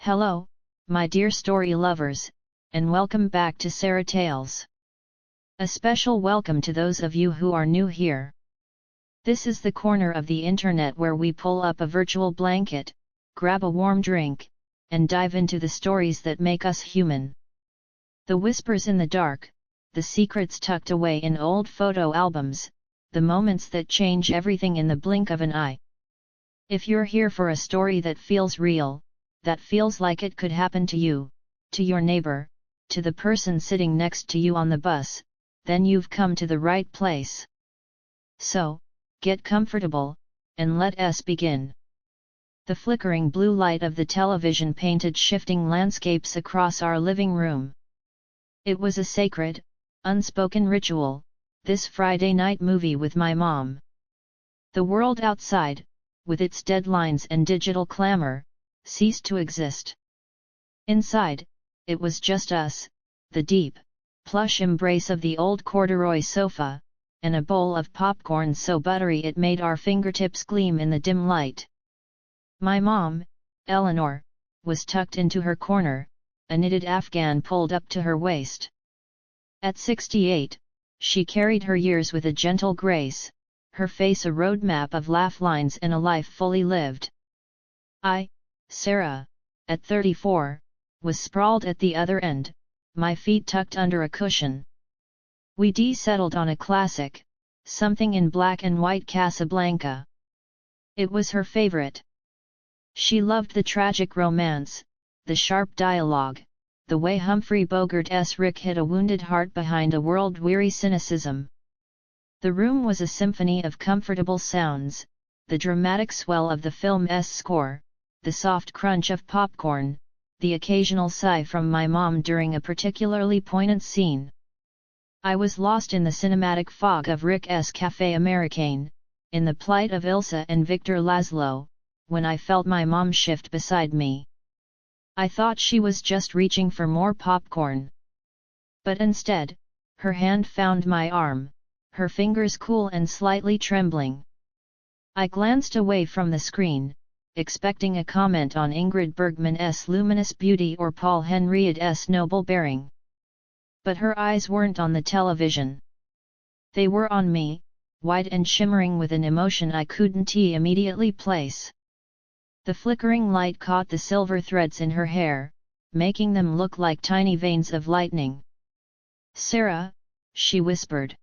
Hello, my dear story lovers, and welcome back to Sarah Tales. A special welcome to those of you who are new here. This is the corner of the internet where we pull up a virtual blanket, grab a warm drink, and dive into the stories that make us human. The whispers in the dark, the secrets tucked away in old photo albums, the moments that change everything in the blink of an eye. If you're here for a story that feels real, that feels like it could happen to you, to your neighbor, to the person sitting next to you on the bus, then you've come to the right place. So, get comfortable, and let us begin. The flickering blue light of the television painted shifting landscapes across our living room. It was a sacred, unspoken ritual, this Friday night movie with my mom. The world outside, with its deadlines and digital clamor, ceased to exist. Inside, it was just us, the deep, plush embrace of the old corduroy sofa, and a bowl of popcorn so buttery it made our fingertips gleam in the dim light. My mom, Eleanor, was tucked into her corner, a knitted afghan pulled up to her waist. At 68, she carried her years with a gentle grace, her face a roadmap of laugh lines and a life fully lived. I, Sarah, at 34, was sprawled at the other end, my feet tucked under a cushion. We settled on a classic, something in black and white Casablanca. It was her favorite. She loved the tragic romance, the sharp dialogue, the way Humphrey Bogart's Rick hit a wounded heart behind a world-weary cynicism. The room was a symphony of comfortable sounds, the dramatic swell of the film's score, the soft crunch of popcorn, the occasional sigh from my mom during a particularly poignant scene. I was lost in the cinematic fog of Rick's Café Américain, in the plight of Ilsa and Victor Laszlo, when I felt my mom shift beside me. I thought she was just reaching for more popcorn. But instead, her hand found my arm, her fingers cool and slightly trembling. I glanced away from the screen, expecting a comment on Ingrid Bergman's luminous beauty or Paul Henriet's noble bearing. But her eyes weren't on the television. They were on me, wide and shimmering with an emotion I couldn't immediately place. The flickering light caught the silver threads in her hair, making them look like tiny veins of lightning. "Sarah," she whispered.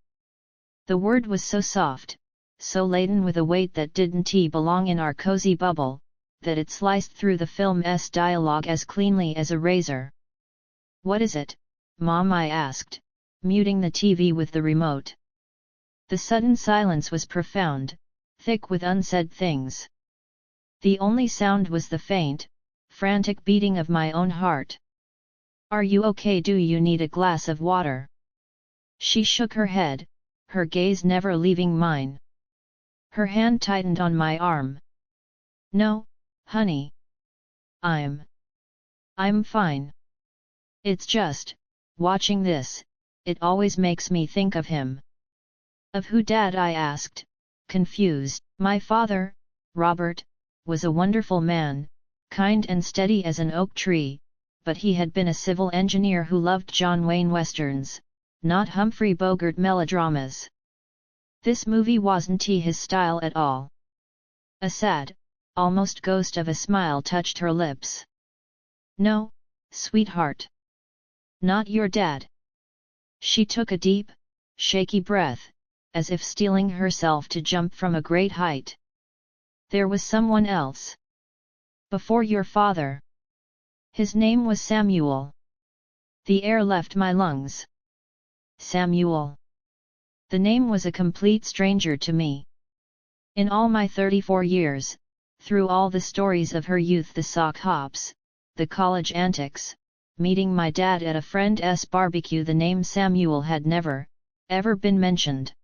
The word was so soft, so laden with a weight that didn't belong in our cozy bubble, that it sliced through the film's dialogue as cleanly as a razor. "What is it, Mom?" I asked, muting the TV with the remote. The sudden silence was profound, thick with unsaid things. The only sound was the faint, frantic beating of my own heart. "Are you okay? Do you need a glass of water?" She shook her head, her gaze never leaving mine. Her hand tightened on my arm. "No, honey. I'm fine. It's just, watching this, it always makes me think of him." "Of who, Dad?" I asked, confused. "My father, Robert, was a wonderful man, kind and steady as an oak tree, but he had been a civil engineer who loved John Wayne westerns, not Humphrey Bogart melodramas. This movie wasn't his style at all." A sad, almost ghost of a smile touched her lips. "No, sweetheart. Not your dad." She took a deep, shaky breath, as if steeling herself to jump from a great height. "There was someone else. Before your father. His name was Samuel." The air left my lungs. Samuel. The name was a complete stranger to me. In all my 34 years, through all the stories of her youth, the sock hops, the college antics, meeting my dad at a friend's barbecue, the name Samuel had never, ever been mentioned.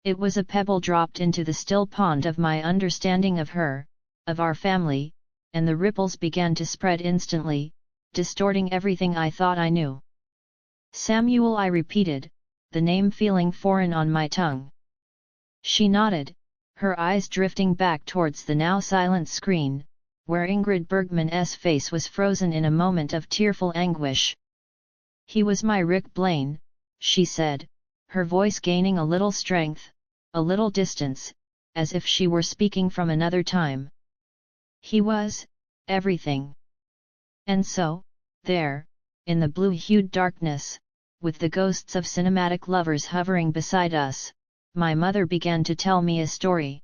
It was a pebble dropped into the still pond of my understanding of her, of our family, and the ripples began to spread instantly, distorting everything I thought I knew. "Samuel," I repeated, the name feeling foreign on my tongue. She nodded, her eyes drifting back towards the now silent screen, where Ingrid Bergman's face was frozen in a moment of tearful anguish. "He was my Rick Blaine," she said, her voice gaining a little strength, a little distance, as if she were speaking from another time. "He was everything." And so, there, in the blue-hued darkness, with the ghosts of cinematic lovers hovering beside us, my mother began to tell me a story.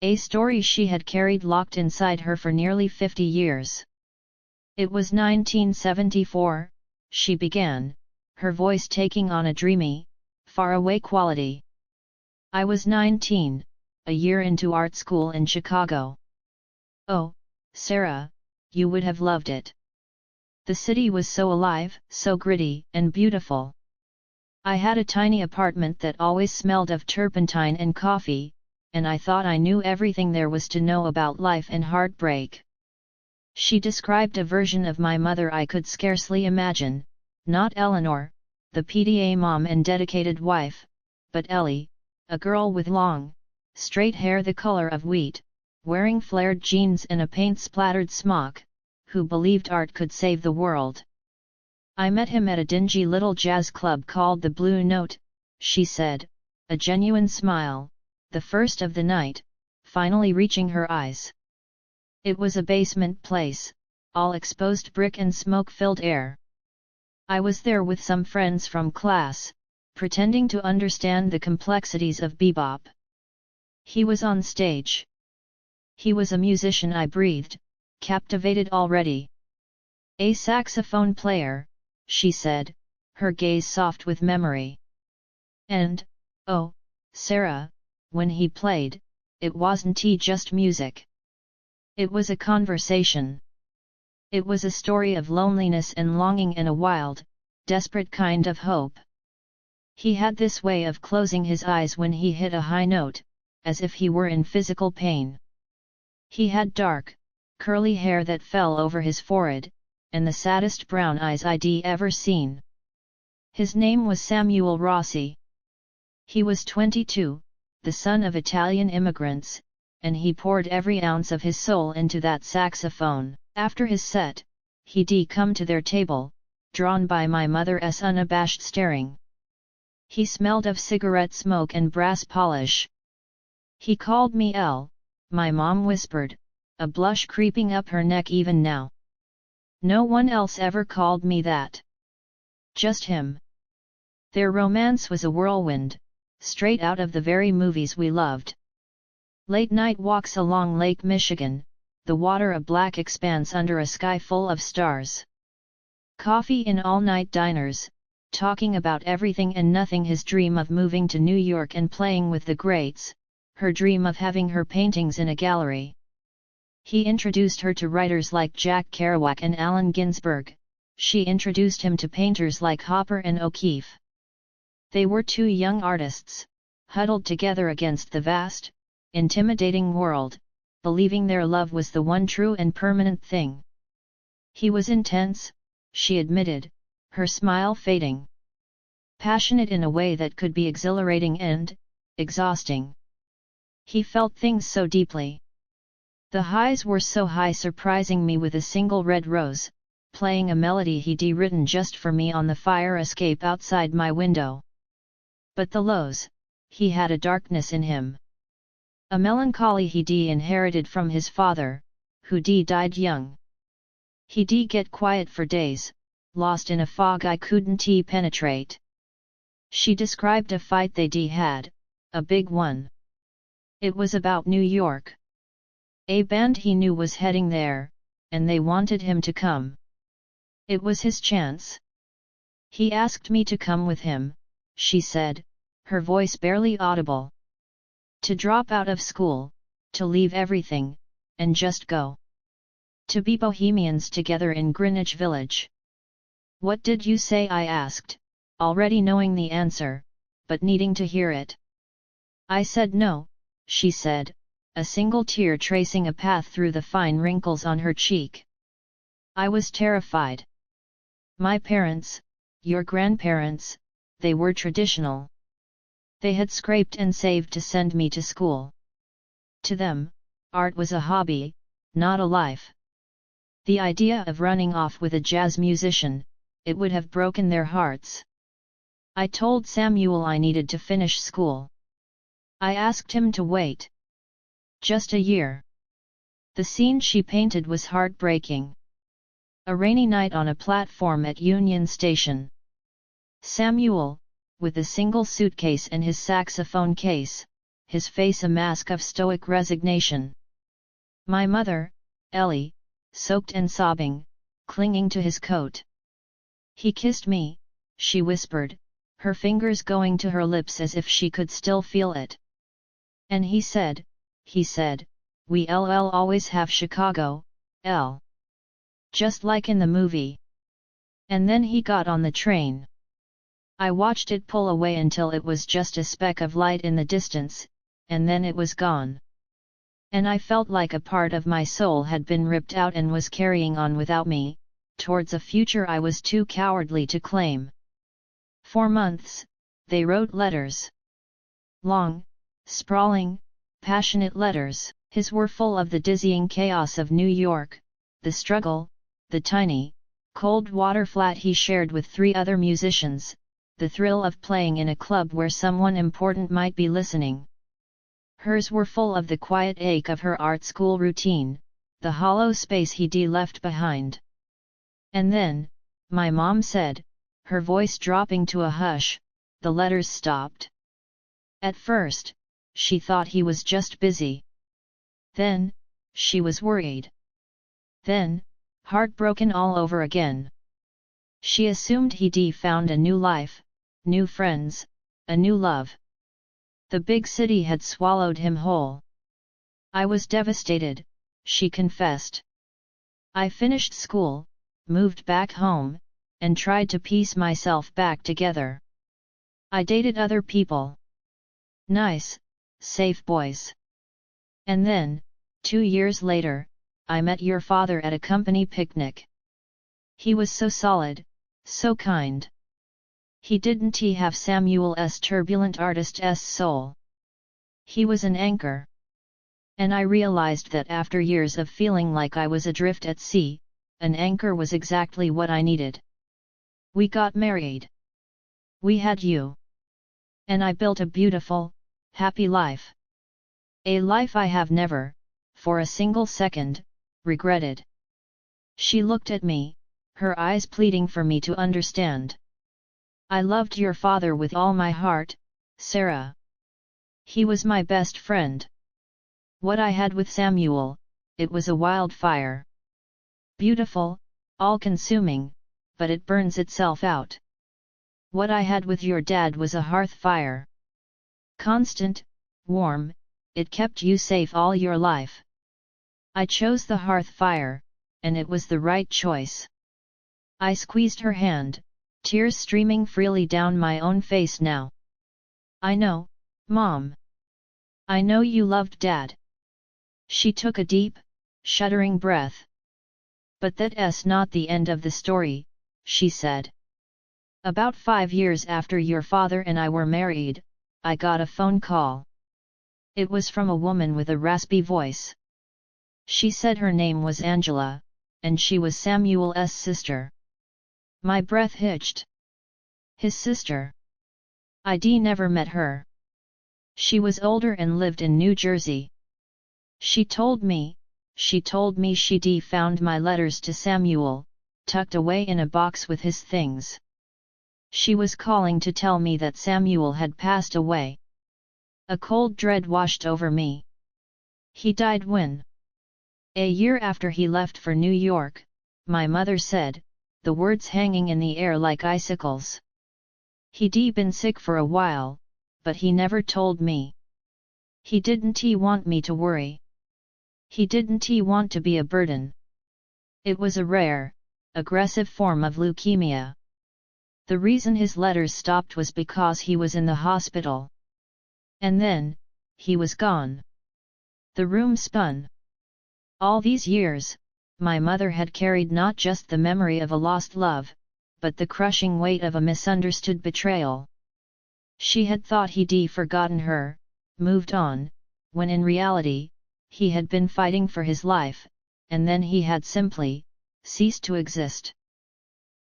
A story she had carried locked inside her for nearly 50 years. "It was 1974, she began, her voice taking on a dreamy, faraway quality. "I was 19, a year into art school in Chicago. Oh, Sarah, you would have loved it. The city was so alive, so gritty and beautiful. I had a tiny apartment that always smelled of turpentine and coffee, and I thought I knew everything there was to know about life and heartbreak." She described a version of my mother I could scarcely imagine, not Eleanor, the PTA mom and dedicated wife, but Ellie, a girl with long, straight hair the color of wheat, wearing flared jeans and a paint-splattered smock, who believed art could save the world. "I met him at a dingy little jazz club called the Blue Note," she said, a genuine smile, the first of the night, finally reaching her eyes. "It was a basement place, all exposed brick and smoke-filled air. I was there with some friends from class, pretending to understand the complexities of bebop. He was on stage. He was a musician," I breathed, captivated already. "A saxophone player," she said, her gaze soft with memory. "And, oh, Sarah, when he played, it wasn't just music. It was a conversation. It was a story of loneliness and longing and a wild, desperate kind of hope. He had this way of closing his eyes when he hit a high note, as if he were in physical pain. He had dark, curly hair that fell over his forehead, and the saddest brown eyes I'd ever seen. His name was Samuel Rossi. He was 22, the son of Italian immigrants, and he poured every ounce of his soul into that saxophone. After his set, he'd come to their table, drawn by my mother's unabashed staring. He smelled of cigarette smoke and brass polish. He called me Elle, my mom whispered, a blush creeping up her neck even now. No one else ever called me that. Just him. Their romance was a whirlwind, straight out of the very movies we loved. Late-night walks along Lake Michigan, the water a black expanse under a sky full of stars. Coffee in all-night diners, talking about everything and nothing. His dream of moving to New York and playing with the greats, her dream of having her paintings in a gallery. He introduced her to writers like Jack Kerouac and Allen Ginsberg, she introduced him to painters like Hopper and O'Keeffe. They were two young artists, huddled together against the vast, intimidating world, believing their love was the one true and permanent thing. He was intense, she admitted, her smile fading. Passionate in a way that could be exhilarating and exhausting. He felt things so deeply. The highs were so high, surprising me with a single red rose, playing a melody he'd written just for me on the fire escape outside my window. But the lows, he had a darkness in him. A melancholy he'd inherited from his father, who died young. He'd get quiet for days, lost in a fog I couldn't penetrate. She described a fight they'd had, a big one. It was about New York. A band he knew was heading there, and they wanted him to come. It was his chance. He asked me to come with him, she said, her voice barely audible. To drop out of school, to leave everything, and just go. To be bohemians together in Greenwich Village. What did you say? I asked, already knowing the answer, but needing to hear it. I said no, she said, a single tear tracing a path through the fine wrinkles on her cheek. I was terrified. My parents, your grandparents, they were traditional. They had scraped and saved to send me to school. To them, art was a hobby, not a life. The idea of running off with a jazz musician, it would have broken their hearts. I told Samuel I needed to finish school. I asked him to wait. Just a year. The scene she painted was heartbreaking. A rainy night on a platform at Union Station. Samuel, with a single suitcase and his saxophone case, his face a mask of stoic resignation. My mother, Ellie, soaked and sobbing, clinging to his coat. He kissed me, she whispered, her fingers going to her lips as if she could still feel it. And he said, we LL always have Chicago, L. Just like in the movie. And then he got on the train. I watched it pull away until it was just a speck of light in the distance, and then it was gone. And I felt like a part of my soul had been ripped out and was carrying on without me, towards a future I was too cowardly to claim. For months, they wrote letters. Long, sprawling, passionate letters. His were full of the dizzying chaos of New York, the struggle, the tiny, cold water flat he shared with 3 other musicians, the thrill of playing in a club where someone important might be listening. Hers were full of the quiet ache of her art school routine, the hollow space he'd left behind. And then, my mom said, her voice dropping to a hush, the letters stopped. At first, she thought he was just busy. Then, she was worried. Then, heartbroken all over again. She assumed he'd found a new life, new friends, a new love. The big city had swallowed him whole. I was devastated, she confessed. I finished school, moved back home, and tried to piece myself back together. I dated other people. Nice, safe boys. And then, 2 years later, I met your father at a company picnic. He was so solid, so kind. He didn't have Samuel's turbulent artist's soul. He was an anchor. And I realized that after years of feeling like I was adrift at sea, an anchor was exactly what I needed. We got married. We had you. And I built a beautiful, happy life. A life I have never, for a single second, regretted. She looked at me, her eyes pleading for me to understand. I loved your father with all my heart, Sarah. He was my best friend. What I had with Samuel, it was a wildfire. Beautiful, all-consuming, but it burns itself out. What I had with your dad was a hearth fire. Constant, warm, it kept you safe all your life. I chose the hearth fire, and it was the right choice. I squeezed her hand, tears streaming freely down my own face now. I know, Mom. I know you loved Dad. She took a deep, shuddering breath. But that's not the end of the story, she said. About 5 years after your father and I were married, I got a phone call. It was from a woman with a raspy voice. She said her name was Angela, and she was Samuel's sister. My breath hitched. His sister. I'd never met her. She was older and lived in New Jersey. She told me she'd found my letters to Samuel, tucked away in a box with his things. She was calling to tell me that Samuel had passed away. A cold dread washed over me. He died when? A year after he left for New York, my mother said, the words hanging in the air like icicles. He'd been sick for a while, but he never told me. He didn't want me to worry. He didn't want to be a burden. It was a rare, aggressive form of leukemia. The reason his letters stopped was because he was in the hospital. And then, he was gone. The room spun. All these years, my mother had carried not just the memory of a lost love, but the crushing weight of a misunderstood betrayal. She had thought he'd forgotten her, moved on, when in reality, he had been fighting for his life, and then he had simply ceased to exist.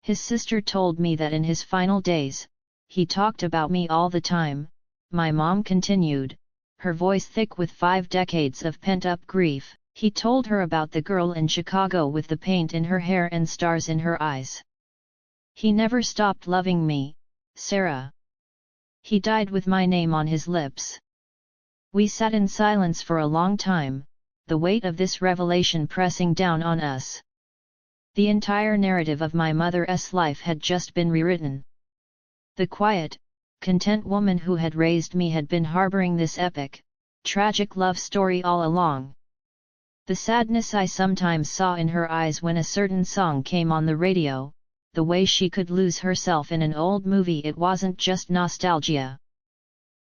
His sister told me that in his final days, he talked about me all the time, my mom continued, her voice thick with 5 decades of pent-up grief. He told her about the girl in Chicago with the paint in her hair and stars in her eyes. He never stopped loving me, Sarah. He died with my name on his lips. We sat in silence for a long time, the weight of this revelation pressing down on us. The entire narrative of my mother's life had just been rewritten. The quiet, content woman who had raised me had been harboring this epic, tragic love story all along. The sadness I sometimes saw in her eyes when a certain song came on the radio, the way she could lose herself in an old movie, it wasn't just nostalgia.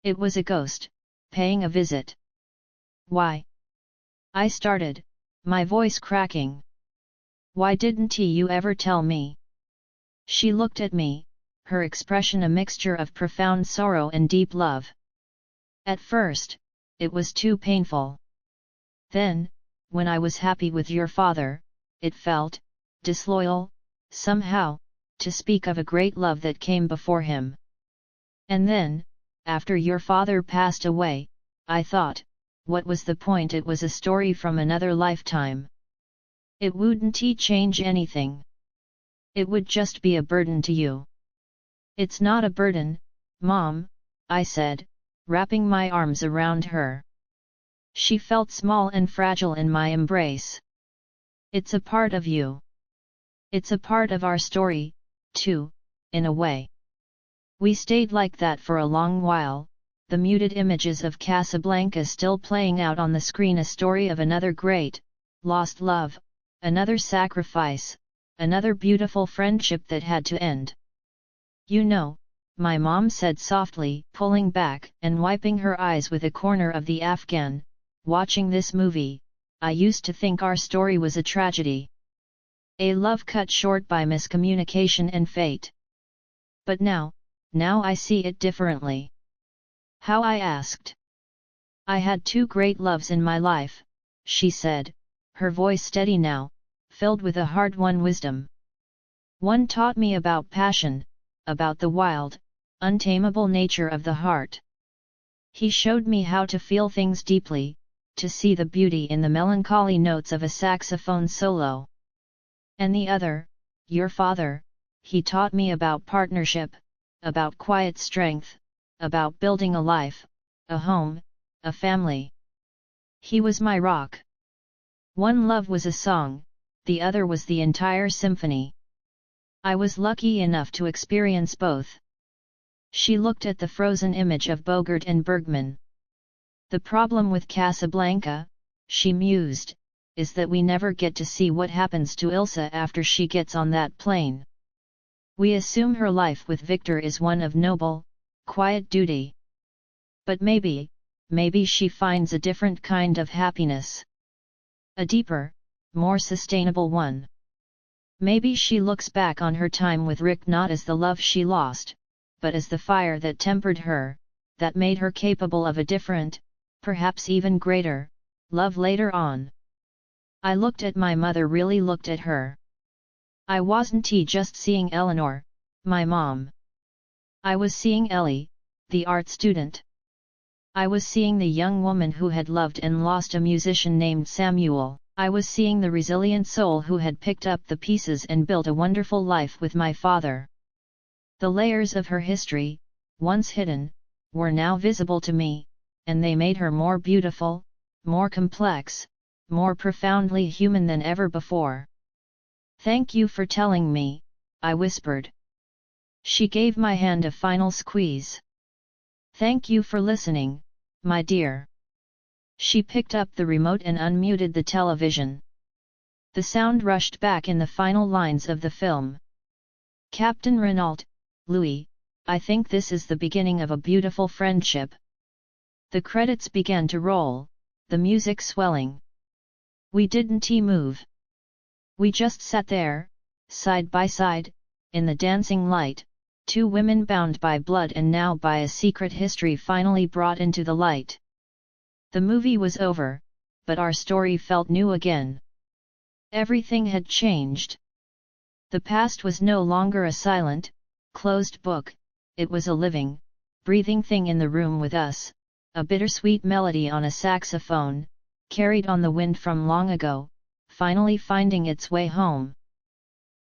It was a ghost, paying a visit. Why? I started, my voice cracking. Why didn't you ever tell me? She looked at me, her expression a mixture of profound sorrow and deep love. At first, it was too painful. Then, when I was happy with your father, it felt disloyal, somehow, to speak of a great love that came before him. And then, after your father passed away, I thought, what was the point? It was a story from another lifetime. It wouldn't change anything. It would just be a burden to you. It's not a burden, Mom, I said, wrapping my arms around her. She felt small and fragile in my embrace. It's a part of you. It's a part of our story, too, in a way. We stayed like that for a long while, the muted images of Casablanca still playing out on the screen, a story of another great, lost love, another sacrifice, another beautiful friendship that had to end. You know, my mom said softly, pulling back and wiping her eyes with a corner of the Afghan, watching this movie, I used to think our story was a tragedy. A love cut short by miscommunication and fate. But now I see it differently. How? I asked. I had 2 great loves in my life, she said, her voice steady now, filled with a hard-won wisdom. One taught me about passion, about the wild, untamable nature of the heart. He showed me how to feel things deeply, to see the beauty in the melancholy notes of a saxophone solo. And the other, your father, he taught me about partnership, about quiet strength, about building a life, a home, a family. He was my rock. One love was a song, the other was the entire symphony. I was lucky enough to experience both. She looked at the frozen image of Bogart and Bergman. The problem with Casablanca, she mused, is that we never get to see what happens to Ilsa after she gets on that plane. We assume her life with Victor is one of noble, quiet duty. But maybe she finds a different kind of happiness. A deeper, more sustainable one. Maybe she looks back on her time with Rick not as the love she lost, but as the fire that tempered her, that made her capable of a different, perhaps even greater, love later on. I looked at my mother, really looked at her. I wasn't just seeing Eleanor, my mom. I was seeing Ellie, the art student. I was seeing the young woman who had loved and lost a musician named Samuel. I was seeing the resilient soul who had picked up the pieces and built a wonderful life with my father. The layers of her history, once hidden, were now visible to me, and they made her more beautiful, more complex, more profoundly human than ever before. Thank you for telling me, I whispered. She gave my hand a final squeeze. Thank you for listening, my dear. She picked up the remote and unmuted the television. The sound rushed back in the final lines of the film. Captain Renault, Louis, I think this is the beginning of a beautiful friendship. The credits began to roll, the music swelling. We didn't move. We just sat there, side by side, in the dancing light, 2 women bound by blood and now by a secret history finally brought into the light. The movie was over, but our story felt new again. Everything had changed. The past was no longer a silent, closed book, it was a living, breathing thing in the room with us, a bittersweet melody on a saxophone, carried on the wind from long ago, finally finding its way home.